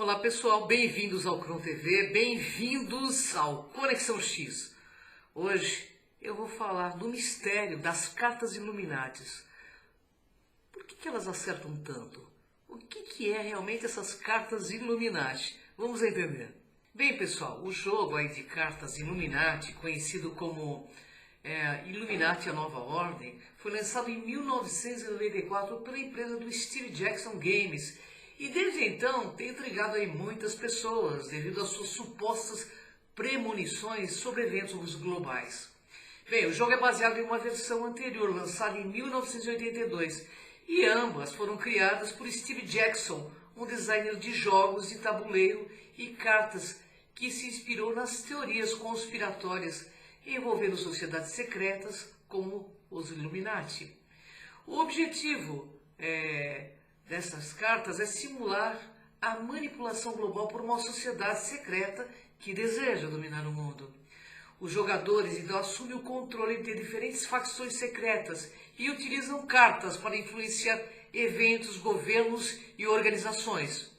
Olá pessoal, bem-vindos ao Cron TV, bem-vindos ao Conexão X. Hoje eu vou falar do mistério das cartas Illuminatis. Por que elas acertam tanto? O que é realmente essas cartas Illuminati? Vamos entender. Bem pessoal, o jogo aí de cartas Illuminati, conhecido como Illuminati A Nova Ordem, foi lançado em 1994 pela empresa do Steve Jackson Games. E desde então tem intrigado aí muitas pessoas devido às suas supostas premonições sobre eventos globais. Bem, o jogo é baseado em uma versão anterior, lançada em 1982, e ambas foram criadas por Steve Jackson, um designer de jogos de tabuleiro e cartas que se inspirou nas teorias conspiratórias envolvendo sociedades secretas como os Illuminati. O objetivo dessas cartas é simular a manipulação global por uma sociedade secreta que deseja dominar o mundo. Os jogadores então assumem o controle de diferentes facções secretas e utilizam cartas para influenciar eventos, governos e organizações.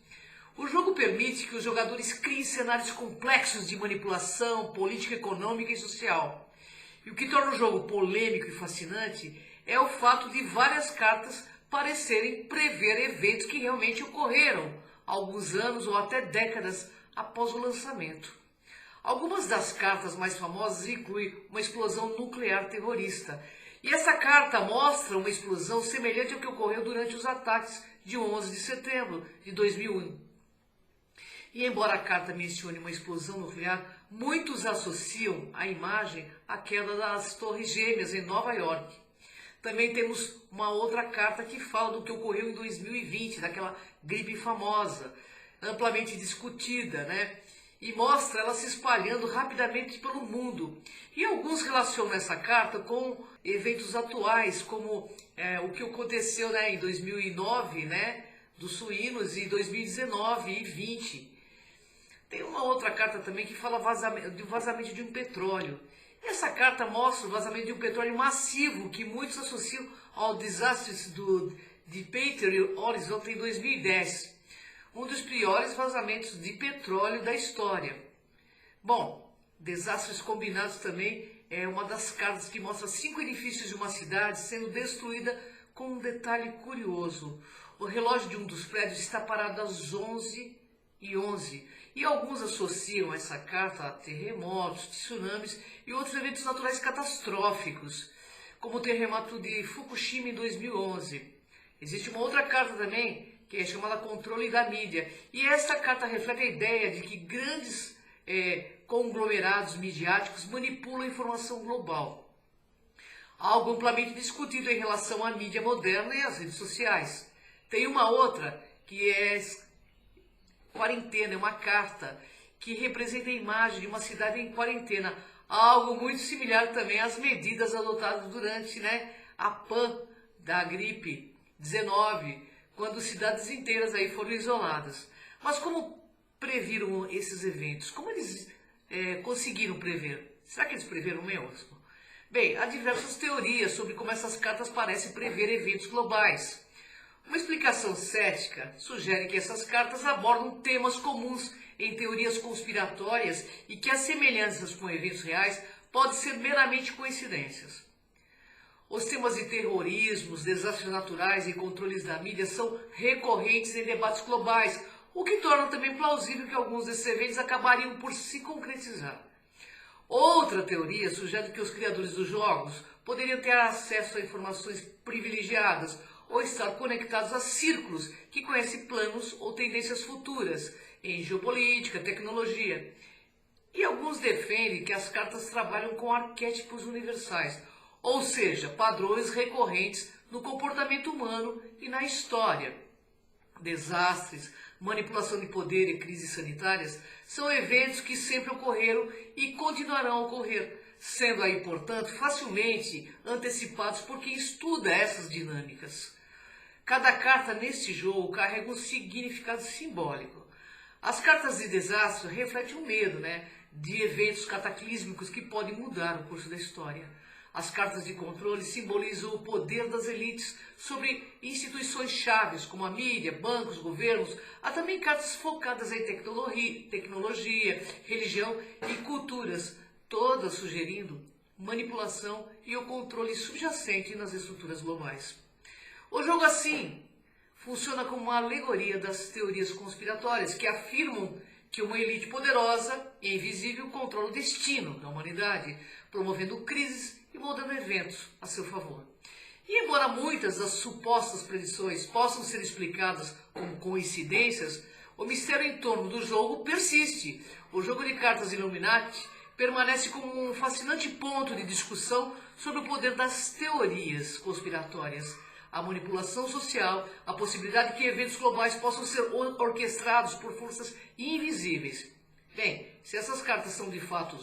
O jogo permite que os jogadores criem cenários complexos de manipulação política, econômica e social. E o que torna o jogo polêmico e fascinante é o fato de várias cartas parecerem prever eventos que realmente ocorreram alguns anos ou até décadas após o lançamento. Algumas das cartas mais famosas incluem uma explosão nuclear terrorista. E essa carta mostra uma explosão semelhante ao que ocorreu durante os ataques de 11 de setembro de 2001. E embora a carta mencione uma explosão nuclear, muitos associam a imagem à queda das Torres Gêmeas em Nova York. Também temos uma outra carta que fala do que ocorreu em 2020, daquela gripe famosa, amplamente discutida, né? E mostra ela se espalhando rapidamente pelo mundo. E alguns relacionam essa carta com eventos atuais, como o que aconteceu em 2009, né? Dos suínos, e 2019 e 2020. Tem uma outra carta também que fala do vazamento de um petróleo. Essa carta mostra o vazamento de um petróleo massivo que muitos associam ao desastre do Deepwater Horizon em 2010, um dos piores vazamentos de petróleo da história. Bom, desastres combinados também é uma das cartas que mostra 5 edifícios de uma cidade sendo destruída com um detalhe curioso. O relógio de um dos prédios está parado às 11h11. E alguns associam essa carta a terremotos, tsunamis e outros eventos naturais catastróficos, como o terremoto de Fukushima em 2011. Existe uma outra carta também, que é chamada Controle da Mídia. E essa carta reflete a ideia de que grandes conglomerados midiáticos manipulam a informação global. Algo amplamente discutido em relação à mídia moderna e às redes sociais. Tem uma outra que é quarentena, é uma carta que representa a imagem de uma cidade em quarentena, algo muito similar também às medidas adotadas durante a PAN da gripe 19, quando cidades inteiras aí foram isoladas. Mas como previram esses eventos? Como eles conseguiram prever? Será que eles preveram mesmo? Bem, há diversas teorias sobre como essas cartas parecem prever eventos globais. Uma explicação cética sugere que essas cartas abordam temas comuns em teorias conspiratórias e que as semelhanças com eventos reais podem ser meramente coincidências. Os temas de terrorismo, desastres naturais e controles da mídia são recorrentes em debates globais, o que torna também plausível que alguns desses eventos acabariam por se concretizar. Outra teoria sugere que os criadores dos jogos poderiam ter acesso a informações privilegiadas ou estar conectados a círculos que conhecem planos ou tendências futuras em geopolítica, tecnologia. E alguns defendem que as cartas trabalham com arquétipos universais, ou seja, padrões recorrentes no comportamento humano e na história. Desastres, manipulação de poder e crises sanitárias são eventos que sempre ocorreram e continuarão a ocorrer, sendo aí, portanto, facilmente antecipados por quem estuda essas dinâmicas. Cada carta neste jogo carrega um significado simbólico. As cartas de desastre refletem o medo, de eventos cataclísmicos que podem mudar o curso da história. As cartas de controle simbolizam o poder das elites sobre instituições chaves, como a mídia, bancos, governos. Há também cartas focadas em tecnologia, religião e culturas, todas sugerindo manipulação e o controle subjacente nas estruturas globais. O jogo, assim, funciona como uma alegoria das teorias conspiratórias que afirmam que uma elite poderosa e invisível controla o destino da humanidade, promovendo crises e moldando eventos a seu favor. E embora muitas das supostas predições possam ser explicadas como coincidências, o mistério em torno do jogo persiste. O jogo de cartas Illuminati permanece como um fascinante ponto de discussão sobre o poder das teorias conspiratórias, a manipulação social, a possibilidade que eventos globais possam ser orquestrados por forças invisíveis. Bem, se essas cartas são de fato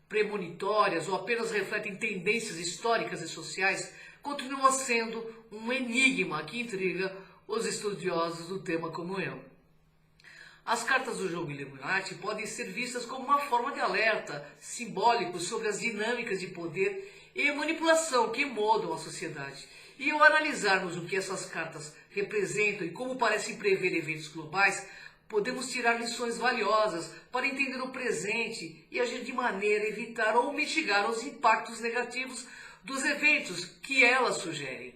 premonitórias ou apenas refletem tendências históricas e sociais, continua sendo um enigma que intriga os estudiosos do tema como eu. As cartas do jogo Illuminati podem ser vistas como uma forma de alerta simbólico sobre as dinâmicas de poder e manipulação que moldam a sociedade. E ao analisarmos o que essas cartas representam e como parecem prever eventos globais, podemos tirar lições valiosas para entender o presente e agir de maneira a evitar ou mitigar os impactos negativos dos eventos que elas sugerem.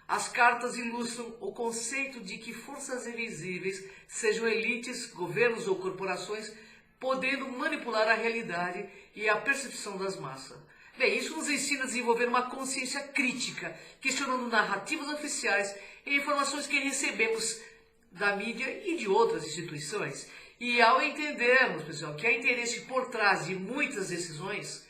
As cartas ilustram o conceito de que forças invisíveis, sejam elites, governos ou corporações, podendo manipular a realidade e a percepção das massas. Bem, isso nos ensina a desenvolver uma consciência crítica, questionando narrativas oficiais e informações que recebemos da mídia e de outras instituições. E ao entendermos, pessoal, que há interesse por trás de muitas decisões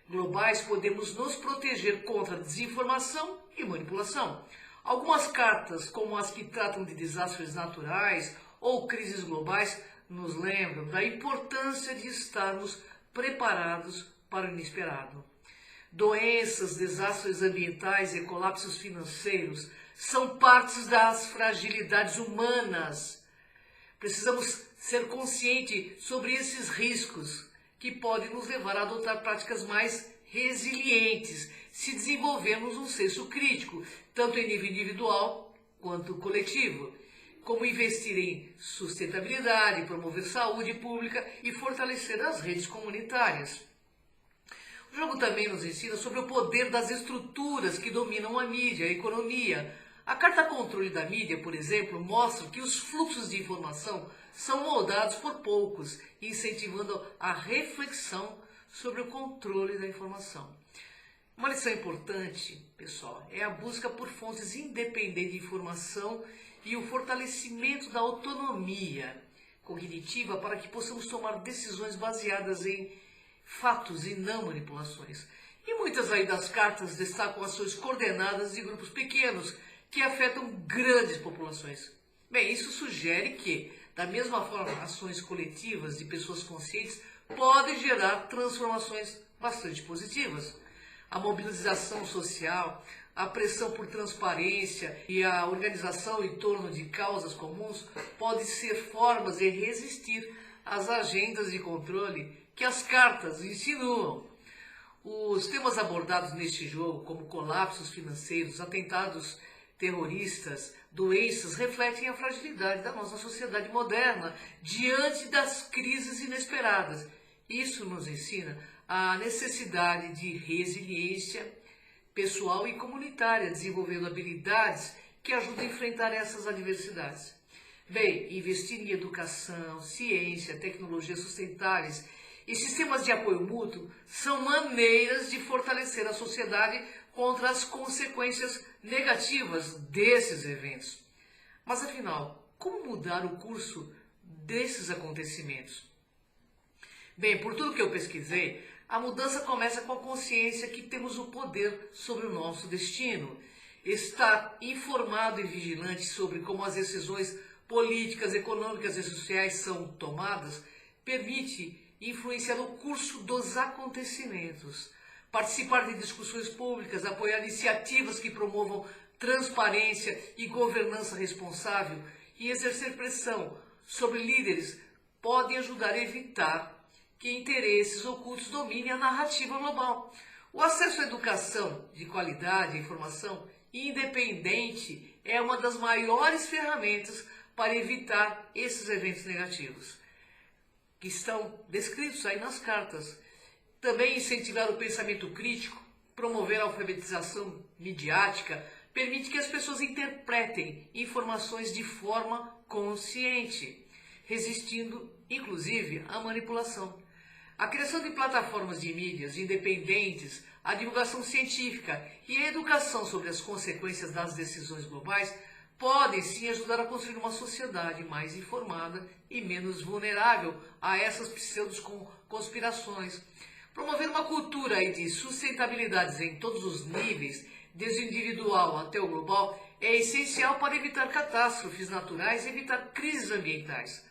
globais, podemos nos proteger contra desinformação e manipulação. Algumas cartas, como as que tratam de desastres naturais ou crises globais, nos lembram da importância de estarmos preparados para o inesperado. Doenças, desastres ambientais e colapsos financeiros são partes das fragilidades humanas. Precisamos ser conscientes sobre esses riscos que podem nos levar a adotar práticas mais resilientes se desenvolvermos um senso crítico, tanto em nível individual quanto coletivo, como investir em sustentabilidade, promover saúde pública e fortalecer as redes comunitárias. O jogo também nos ensina sobre o poder das estruturas que dominam a mídia, a economia. A carta controle da mídia, por exemplo, mostra que os fluxos de informação são moldados por poucos, incentivando a reflexão sobre o controle da informação. Uma lição importante, pessoal, é a busca por fontes independentes de informação e o fortalecimento da autonomia cognitiva para que possamos tomar decisões baseadas em fatos e não manipulações. E muitas aí das cartas destacam ações coordenadas de grupos pequenos que afetam grandes populações. Bem, isso sugere que, da mesma forma, ações coletivas de pessoas conscientes podem gerar transformações bastante positivas. A mobilização social, a pressão por transparência e a organização em torno de causas comuns podem ser formas de resistir às agendas de controle que as cartas insinuam. Os temas abordados neste jogo, como colapsos financeiros, atentados terroristas, doenças, refletem a fragilidade da nossa sociedade moderna diante das crises inesperadas. Isso nos ensina a necessidade de resiliência pessoal e comunitária, desenvolvendo habilidades que ajudam a enfrentar essas adversidades. Bem, investir em educação, ciência, tecnologias sustentáveis e sistemas de apoio mútuo são maneiras de fortalecer a sociedade contra as consequências negativas desses eventos. Mas afinal, como mudar o curso desses acontecimentos? Bem, por tudo que eu pesquisei, a mudança começa com a consciência que temos o poder sobre o nosso destino. Estar informado e vigilante sobre como as decisões políticas, econômicas e sociais são tomadas permite influenciar o curso dos acontecimentos. Participar de discussões públicas, apoiar iniciativas que promovam transparência e governança responsável e exercer pressão sobre líderes podem ajudar a evitar que interesses ocultos dominem a narrativa global. O acesso à educação de qualidade e informação independente é uma das maiores ferramentas para evitar esses eventos negativos, que estão descritos aí nas cartas. Também incentivar o pensamento crítico, promover a alfabetização midiática, permite que as pessoas interpretem informações de forma consciente, resistindo, inclusive, à manipulação. A criação de plataformas de mídias independentes, a divulgação científica e a educação sobre as consequências das decisões globais podem sim ajudar a construir uma sociedade mais informada e menos vulnerável a essas pseudo-conspirações. Promover uma cultura de sustentabilidade em todos os níveis, desde o individual até o global, é essencial para evitar catástrofes naturais e evitar crises ambientais.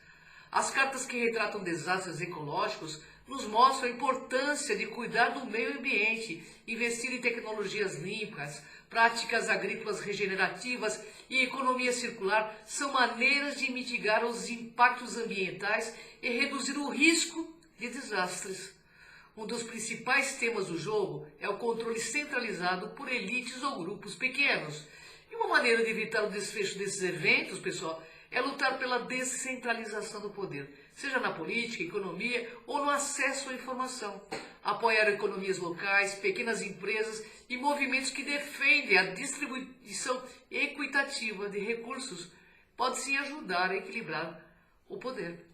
As cartas que retratam desastres ecológicos nos mostram a importância de cuidar do meio ambiente, investir em tecnologias limpas, práticas agrícolas regenerativas e economia circular são maneiras de mitigar os impactos ambientais e reduzir o risco de desastres. Um dos principais temas do jogo é o controle centralizado por elites ou grupos pequenos. E uma maneira de evitar o desfecho desses eventos, pessoal, é lutar pela descentralização do poder, seja na política, economia ou no acesso à informação. Apoiar economias locais, pequenas empresas e movimentos que defendem a distribuição equitativa de recursos pode sim ajudar a equilibrar o poder.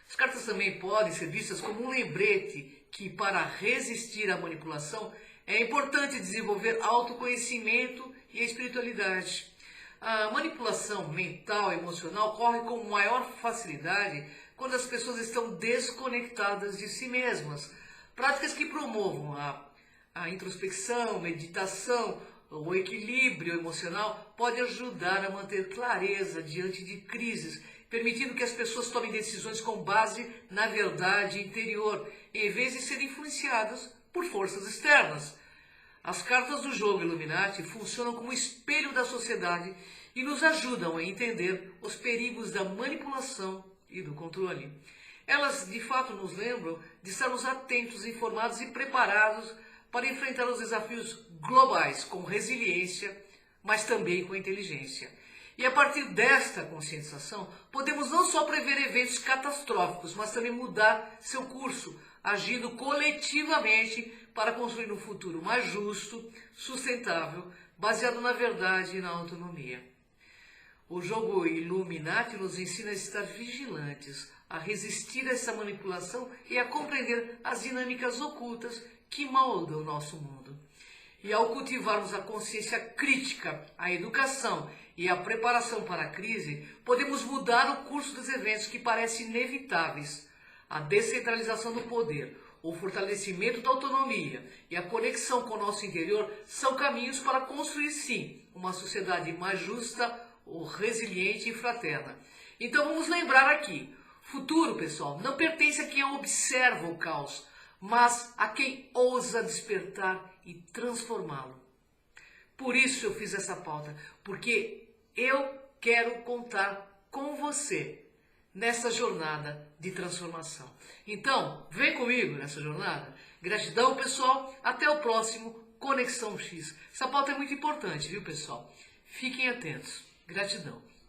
As cartas também podem ser vistas como um lembrete que, para resistir à manipulação, é importante desenvolver autoconhecimento e espiritualidade. A manipulação mental e emocional ocorre com maior facilidade quando as pessoas estão desconectadas de si mesmas. Práticas que promovam a introspecção, meditação, o equilíbrio emocional pode ajudar a manter clareza diante de crises, permitindo que as pessoas tomem decisões com base na verdade interior, em vez de serem influenciadas por forças externas. As cartas do jogo Illuminati funcionam como espelho da sociedade e nos ajudam a entender os perigos da manipulação e do controle. Elas, de fato, nos lembram de estarmos atentos, informados e preparados para enfrentar os desafios globais com resiliência, mas também com inteligência. E a partir desta conscientização, podemos não só prever eventos catastróficos, mas também mudar seu curso, agindo coletivamente para construir um futuro mais justo, sustentável, baseado na verdade e na autonomia. O jogo Illuminati nos ensina a estar vigilantes, a resistir a essa manipulação e a compreender as dinâmicas ocultas que moldam o nosso mundo. E ao cultivarmos a consciência crítica, a educação e a preparação para a crise, podemos mudar o curso dos eventos que parecem inevitáveis. A descentralização do poder, o fortalecimento da autonomia e a conexão com o nosso interior são caminhos para construir, sim, uma sociedade mais justa, resiliente e fraterna. Então vamos lembrar aqui, futuro, pessoal, não pertence a quem observa o caos, mas a quem ousa despertar e transformá-lo. Por isso eu fiz essa pauta, porque eu quero contar com você nessa jornada de transformação. Então, vem comigo nessa jornada. Gratidão, pessoal. Até o próximo Conexão X. Essa pauta é muito importante, viu, pessoal? Fiquem atentos. Gratidão.